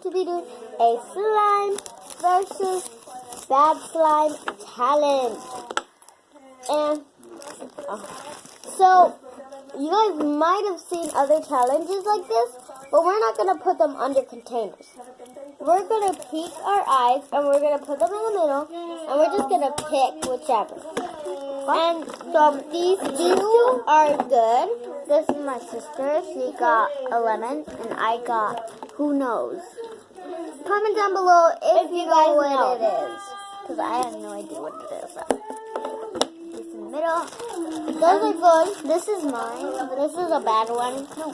to be doing a slime versus bad slime challenge. And so you guys might have seen other challenges like this, but we're not going to put them under containers. We're going to peek our eyes and we're going to put them in the middle and we're just going to pick whichever. And so these two are good. This is my sister. She got a lemon and I got who knows. Comment down below if you know what it is. Because I have no idea what it is. This in the middle. Those are good. This is mine. This is a bad one. No.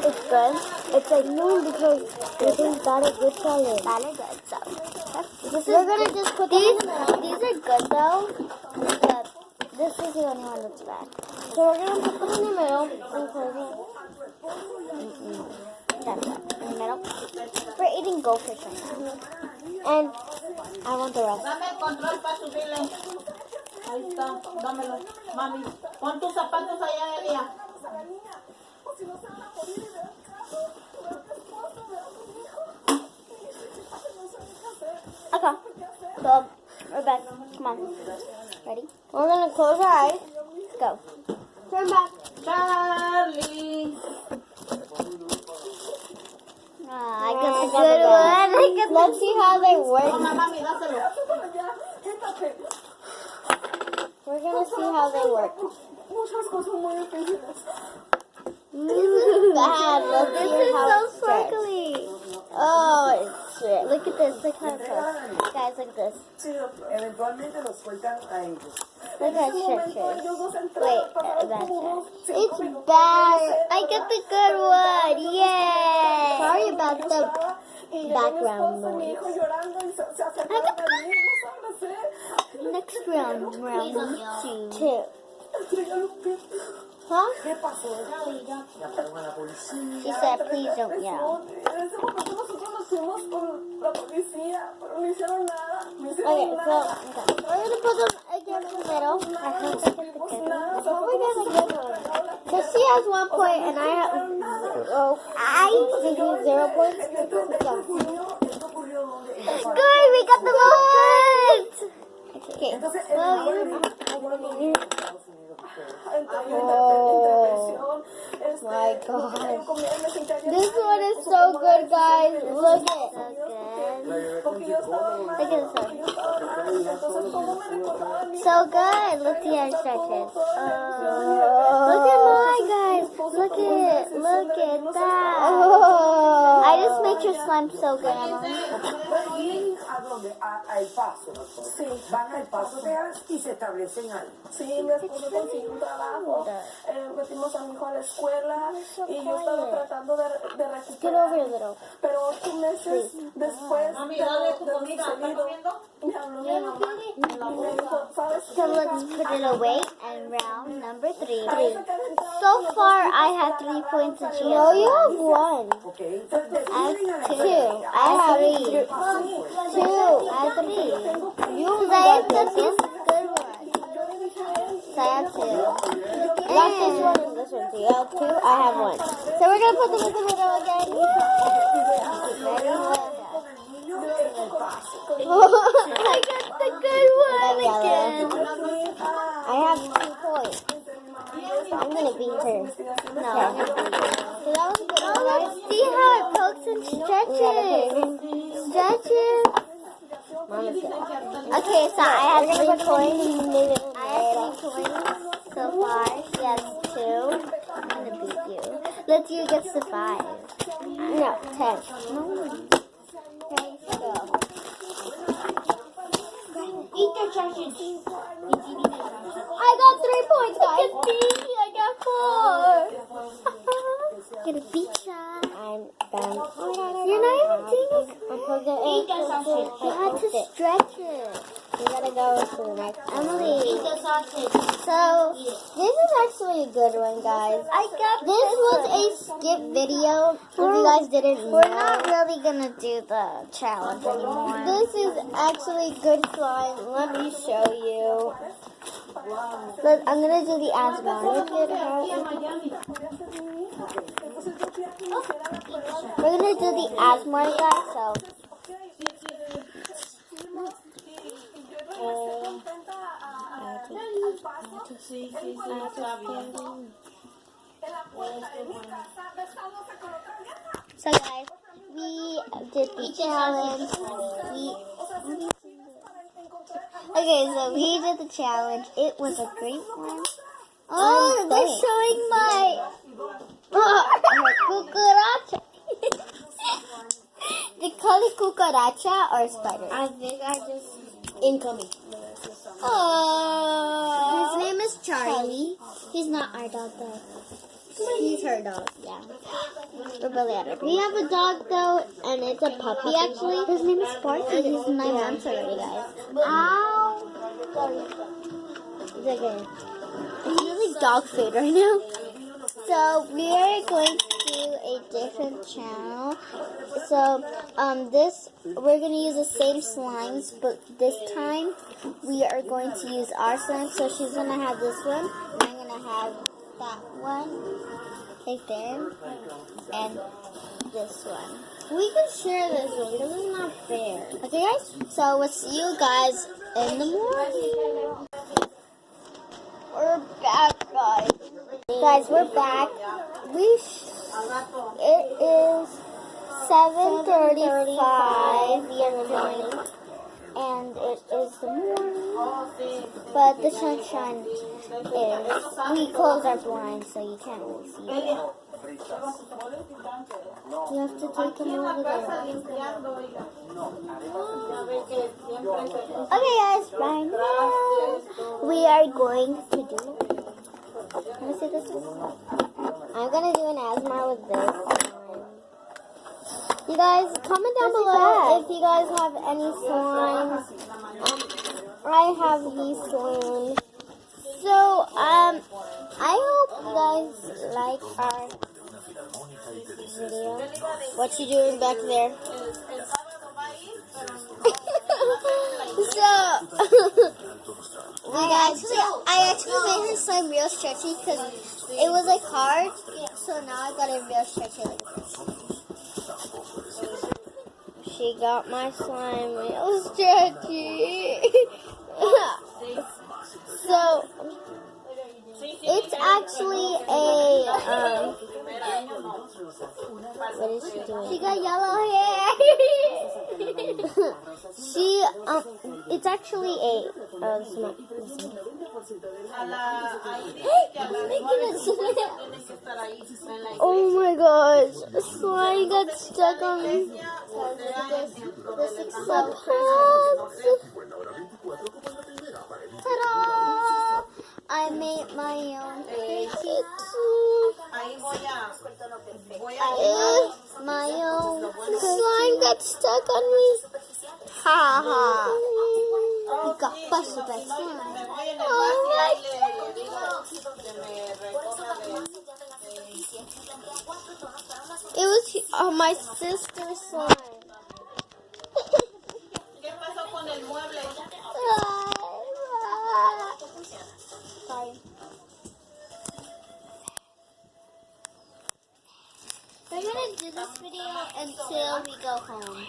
It's good. It's like no because this is not a good challenge. Not a good so. We're gonna just put these are good though. But this is the only one that's bad. So we're gonna put them in the middle and close it. That's it. In the middle. We're eating goldfish right now. And I want the rest. Dame el control para subirle. Ahí está, dámelo. Mami, pon tus zapatos allá, Elia. Okay. So, we're back. Come on. Ready? We're going to close our eyes. Go. Turn back. Charlie. I got the good one. Let's see how they work. Toma, mami, dáselo. We're going to see how they work. This is bad. This is so sparkly. Oh, it's shit. Look at this. Look how it goes. Guys, look at this. Look at shit. Wait, bad shit. It's bad. I got the good one. Yay. Sorry about the background noise. I got the next round two. Huh? She said, please don't yell. Okay, so we're going to put them again in the middle. I hope I get the good one. So she has 1 point and I have, I give you 0 points. Good, we got them all good. Okay, oh my gosh. This one is so good, guys. Look at it. Look at this one. So good. Let's see how it stretches. Look at mine, guys. Look at it. Look at that. I just make your slime so good, Emma. Van al paso real y se establecen ahí. Sí, mi esposo consiguió un trabajo, metimos a mi hijo a la escuela y yo estaba tratando de recuperar. Pero 8 meses después Mami, dale tu comida. ¿Estás comiendo? me habló mi mamá y me dijo, ¿sabes qué? So let's put it away and round number 3. So far I have 3 points and she has 1. No, you have 1. Okay. I have 2. I have 3. 2. I have 3. Because I have this good one. So I have 2. Got this one and this one. So you have 2. I have 1. So we're gonna put them in the middle again. I got the good one again. I have 2 points. I'm gonna beat her. No, I'm gonna beat her. So that was good. Let's see how it pokes and stretches. Stretches. Okay, so I have 3 coins. I have 3 coins so far. She has 2. I'm gonna beat you. Let's see who gets the 5. No, 10. No. Okay, go. Eat the sausage. I got 3 points, guys. I got 4. Get a pizza. I'm done. You're not even doing it. Eat the sausage. You had to stretch it. We gotta go to the next one. Emily. Eat the sausage. So, this is actually a good one, guys. This was a skip video. If you guys didn't know. We're not really gonna do the challenge anymore. This is actually good slime. Let me show you. But I'm gonna do the asthma. We're gonna do the asthma, guys. So. So guys, we did the challenge. Okay, so we did the challenge. It was a great one. Oh, they're showing my cucaracha. They call it cucaracha or spider? I think I just incoming. Oh, his name is Charlie. He's not our dog though. He's her dog. Yeah. We're really at it. We have a dog though, and it's a puppy actually. His name is Sparky. He's 9 months already, guys. Ow! It's okay. It's really dog food right now. So we are going to do a different channel. So this we're gonna use the same slimes, but this time we are going to use our slime. So she's gonna have this one, and I'm gonna have that one right there, and this one. We can share this one because it's not fair. Okay, guys. So we'll see you guys in the morning. We're back, guys. Guys, we're back. It is 7:35 in the morning, and it is the morning. But the sunshine is. We close our blinds, so you can't really see it. You have to take them over there. Okay, guys, right now we are going to do. Can I say this one? I'm gonna do an asthma with this. You guys, comment down below if you guys have any slimes. I have these slimes. So, I hope you guys like our video. What you doing back there? I actually made her slime real stretchy because it was like hard. So now I got it real stretchy like this. She got my slime real stretchy. So it's actually a what is she doing? She got yellow hair. It's actually a oh my gosh, slime got stuck on me. This is so hot. Ta-da! I made my own cake. My own slime got stuck on me. Ha ha. You got busted by slime. Oh my God. It was my sister's slime. Sorry. We're gonna do this video until we go home.